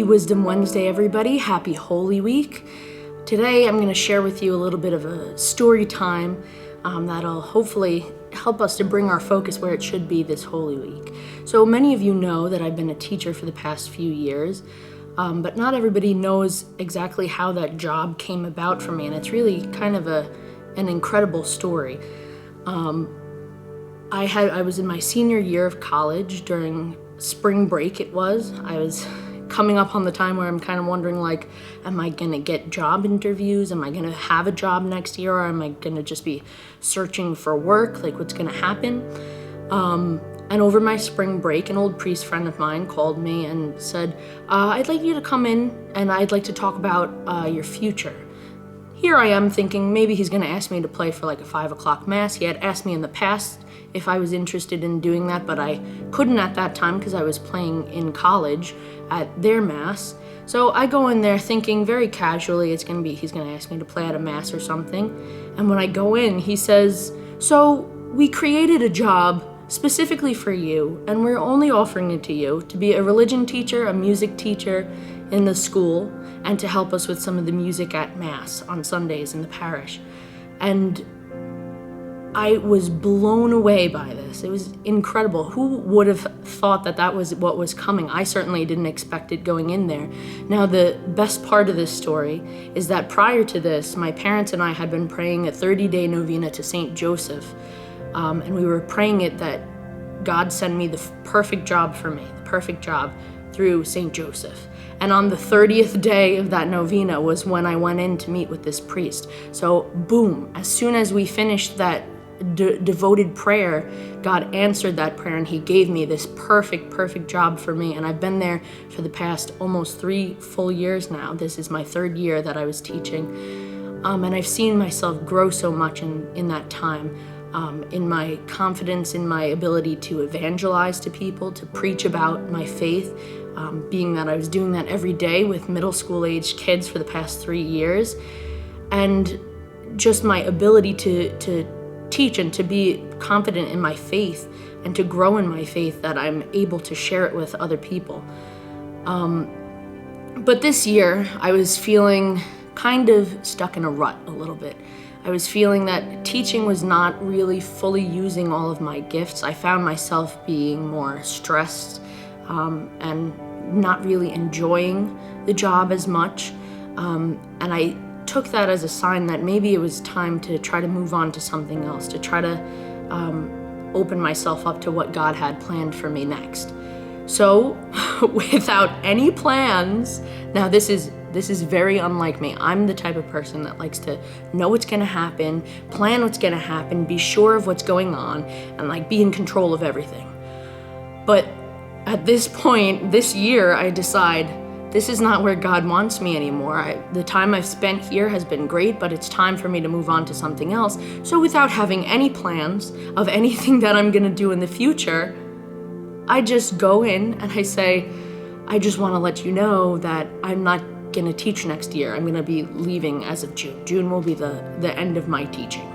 Happy Wisdom Wednesday, everybody. Happy Holy Week. Today I'm going to share with you a little bit of a story time that'll hopefully help us to bring our focus where it should be this Holy Week. So many of you know that I've been a teacher for the past few years, but not everybody knows exactly how that job came about for me, and it's really kind of an incredible story. I was in my senior year of college during spring break. I was coming up on the time where I'm kind of wondering, like, am I gonna get job interviews? Am I gonna have a job next year? Or am I gonna just be searching for work? Like, what's gonna happen? And over my spring break, an old priest friend of mine called me and said, I'd like you to come in and I'd like to talk about your future. Here I am thinking maybe he's gonna ask me to play for like a 5 o'clock mass. He had asked me in the past if I was interested in doing that, but I couldn't at that time because I was playing in college at their mass. So I go in there thinking very casually he's gonna ask me to play at a mass or something. And when I go in, he says, so we created a job specifically for you, and we're only offering it to you to be a religion teacher, a music teacher in the school, and to help us with some of the music at mass on Sundays in the parish. And I was blown away by this. It was incredible. Who would have thought that that was what was coming? I certainly didn't expect it going in there. Now, the best part of this story is that prior to this, my parents and I had been praying a 30-day novena to St. Joseph. And we were praying it that God send me the perfect job for me, the perfect job through St. Joseph. And on the 30th day of that novena was when I went in to meet with this priest. So boom, as soon as we finished that devoted prayer, God answered that prayer and he gave me this perfect job for me. And I've been there for the past almost 3 full years now. This is my 3rd year that I was teaching. And I've seen myself grow so much in that time, in my confidence, in my ability to evangelize to people, to preach about my faith, being that I was doing that every day with middle school age kids for the past 3 years. And just my ability to teach and to be confident in my faith and to grow in my faith, that I'm able to share it with other people. But this year I was feeling kind of stuck in a rut a little bit. I was feeling that teaching was not really fully using all of my gifts. I found myself being more stressed and not really enjoying the job as much. And I took that as a sign that maybe it was time to try to move on to something else, to try to open myself up to what God had planned for me next. So without any plans, now this is very unlike me. I'm the type of person that likes to know what's gonna happen, plan what's gonna happen, be sure of what's going on, and like be in control of everything. But at this point, this year, I decide this is not where God wants me anymore. The time I've spent here has been great, but it's time for me to move on to something else. So without having any plans of anything that I'm gonna do in the future, I just go in and I say, I just wanna let you know that I'm not gonna teach next year. I'm gonna be leaving as of June. June will be the end of my teaching.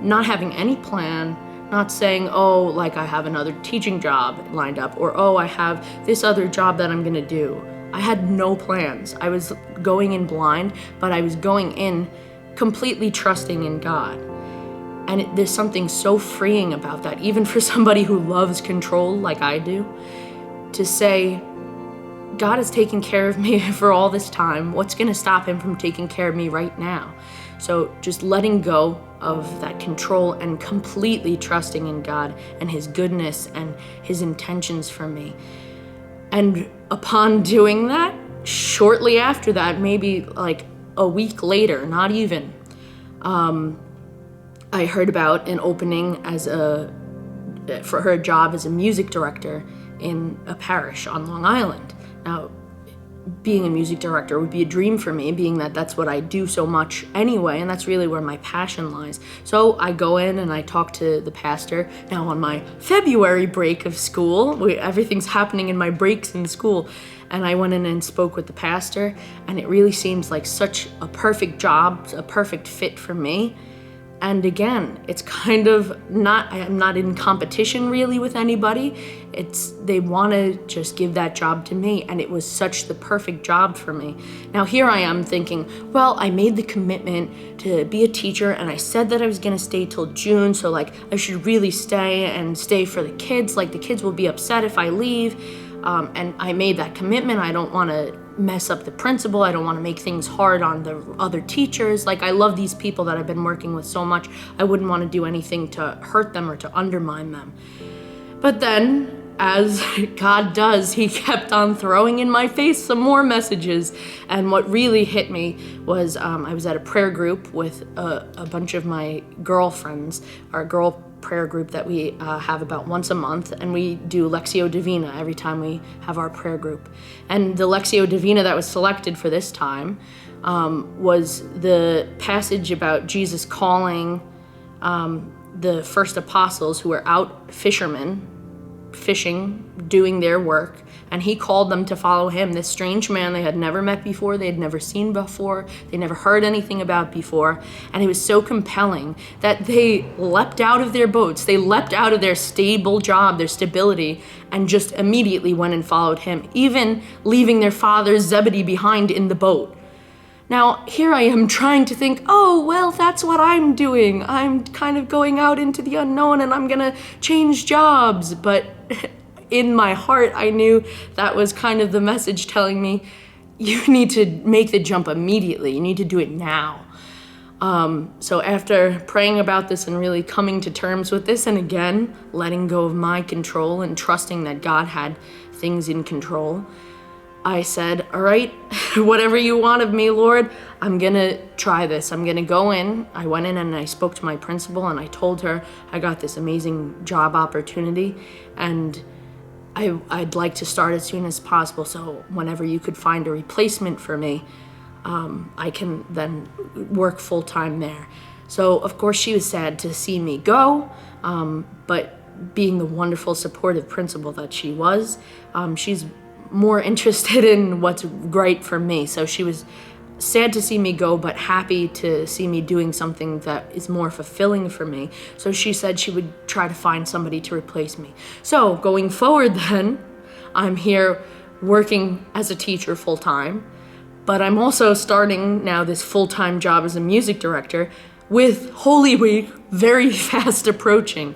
Not having any plan, not saying, oh, like I have another teaching job lined up, or oh, I have this other job that I'm gonna do. I had no plans. I was going in blind, but I was going in completely trusting in God. And there's something so freeing about that, even for somebody who loves control like I do, to say, God has taken care of me for all this time. What's gonna stop him from taking care of me right now? So just letting go of that control and completely trusting in God and his goodness and his intentions for me. And upon doing that, shortly after that, maybe like a week later, not even, I heard about an opening for her job as a music director in a parish on Long Island. Now, being a music director would be a dream for me, being that that's what I do so much anyway, and that's really where my passion lies. So I go in and I talk to the pastor. Now on my February break of school, everything's happening in my breaks in school, and I went in and spoke with the pastor, and it really seems like such a perfect job, a perfect fit for me. And again, it's kind of not, I'm not in competition really with anybody. They want to just give that job to me, and it was such the perfect job for me. Now here I am thinking, well, I made the commitment to be a teacher, and I said that I was going to stay till June, so like I should really stay for the kids. Like the kids will be upset if I leave. And I made that commitment. I don't want to mess up the principal. I don't want to make things hard on the other teachers. Like I love these people that I've been working with so much. I wouldn't want to do anything to hurt them or to undermine them. But then, as God does, he kept on throwing in my face some more messages. And what really hit me was I was at a prayer group with a bunch of my girlfriends, our girl prayer group that we have about once a month, and we do Lectio Divina every time we have our prayer group. And the Lectio Divina that was selected for this time was the passage about Jesus calling the first apostles who were out fishing, doing their work, and he called them to follow him, this strange man they had never met before, they had never seen before, they never heard anything about before. And it was so compelling that they leapt out of their boats, they leapt out of their stable job, their stability, and just immediately went and followed him, even leaving their father Zebedee behind in the boat. Now, here I am trying to think, oh, well, that's what I'm doing. I'm kind of going out into the unknown and I'm gonna change jobs. But in my heart, I knew that was kind of the message telling me, you need to make the jump immediately. You need to do it now. So after praying about this and really coming to terms with this, and again, letting go of my control and trusting that God had things in control, I said, all right, whatever you want of me, Lord, I'm gonna try this. I'm gonna go in. I went in and I spoke to my principal and I told her I got this amazing job opportunity and I'd like to start as soon as possible. So whenever you could find a replacement for me, I can then work full time there. So of course she was sad to see me go, but being the wonderful supportive principal that she was, she's more interested in what's great for me. So she was sad to see me go, but happy to see me doing something that is more fulfilling for me. So she said she would try to find somebody to replace me. So going forward then, I'm here working as a teacher full-time, but I'm also starting now this full-time job as a music director with Holy Week very fast approaching.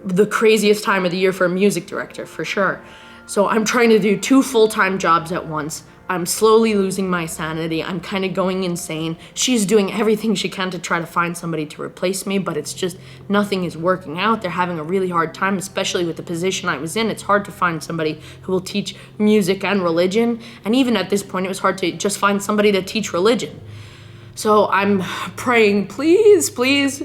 The craziest time of the year for a music director, for sure. So I'm trying to do 2 full-time jobs at once. I'm slowly losing my sanity. I'm kind of going insane. She's doing everything she can to try to find somebody to replace me, but it's just nothing is working out. They're having a really hard time, especially with the position I was in. It's hard to find somebody who will teach music and religion. And even at this point, it was hard to just find somebody to teach religion. So I'm praying, please, please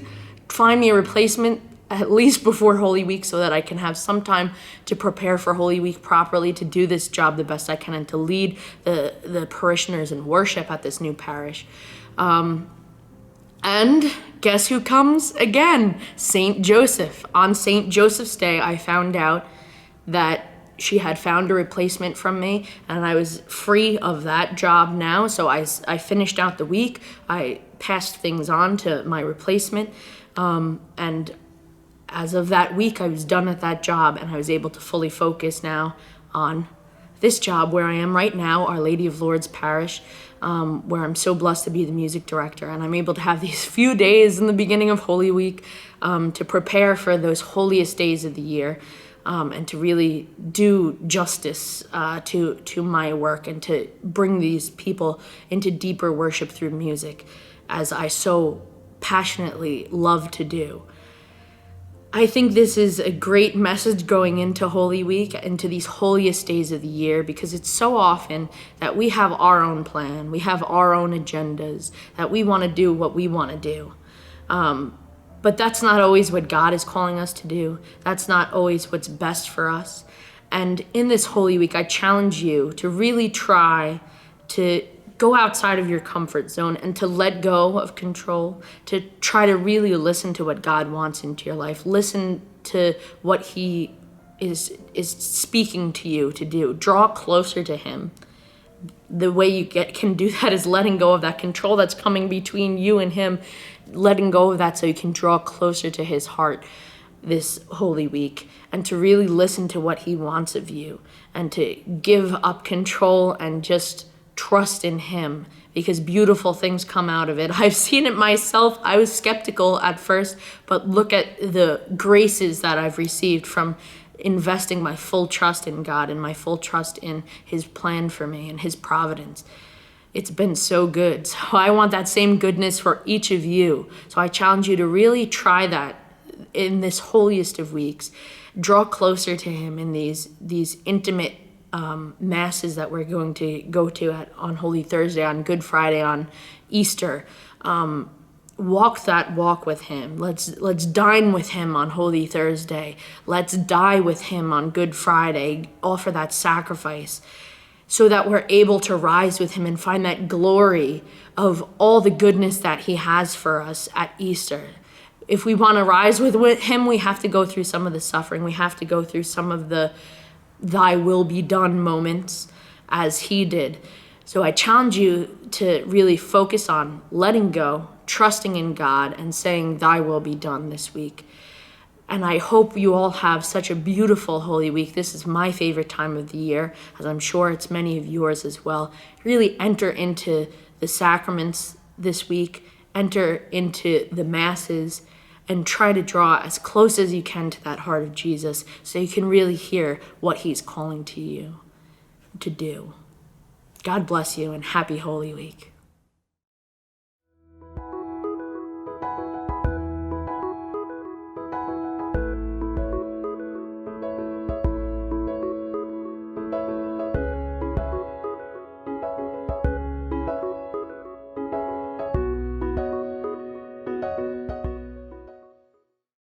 find me a replacement at least before Holy Week so that I can have some time to prepare for Holy Week properly, to do this job the best I can, and to lead the parishioners in worship at this new parish. And guess who comes again? St. Joseph. On St. Joseph's Day, I found out that she had found a replacement from me, and I was free of that job now. So I finished out the week. I passed things on to my replacement, and as of that week, I was done at that job and I was able to fully focus now on this job where I am right now, Our Lady of Lourdes Parish, where I'm so blessed to be the music director. And I'm able to have these few days in the beginning of Holy Week to prepare for those holiest days of the year, and to really do justice to my work and to bring these people into deeper worship through music, as I so passionately love to do. I think this is a great message going into Holy Week, into these holiest days of the year, because it's so often that we have our own plan, we have our own agendas, that we want to do what we want to do. But that's not always what God is calling us to do. That's not always what's best for us. And in this Holy Week, I challenge you to really try to go outside of your comfort zone and to let go of control, to try to really listen to what God wants into your life. Listen to what he is speaking to you to do. Draw closer to him. The way you can do that is letting go of that control that's coming between you and him. letting go of that so you can draw closer to his heart this Holy Week, and to really listen to what he wants of you, and to give up control and just trust in him, because beautiful things come out of it. I've seen it myself. I was skeptical at first, but look at the graces that I've received from investing my full trust in God and my full trust in his plan for me and his providence. It's been so good. So I want that same goodness for each of you. So I challenge you to really try that in this holiest of weeks. Draw closer to him in these intimate masses that we're going to go to on Holy Thursday, on Good Friday, on Easter. Walk that walk with him. Let's dine with him on Holy Thursday. Let's die with him on Good Friday. Offer that sacrifice so that we're able to rise with him and find that glory of all the goodness that he has for us at Easter. If we want to rise with him, we have to go through some of the suffering. We have to go through some of the thy will be done moments as he did. So I challenge you to really focus on letting go, trusting in God, and saying thy will be done this week. And I hope you all have such a beautiful Holy Week. This is my favorite time of the year, as I'm sure it's many of yours as well. Really enter into the sacraments this week, enter into the masses, and try to draw as close as you can to that heart of Jesus so you can really hear what he's calling to you to do. God bless you and happy Holy Week.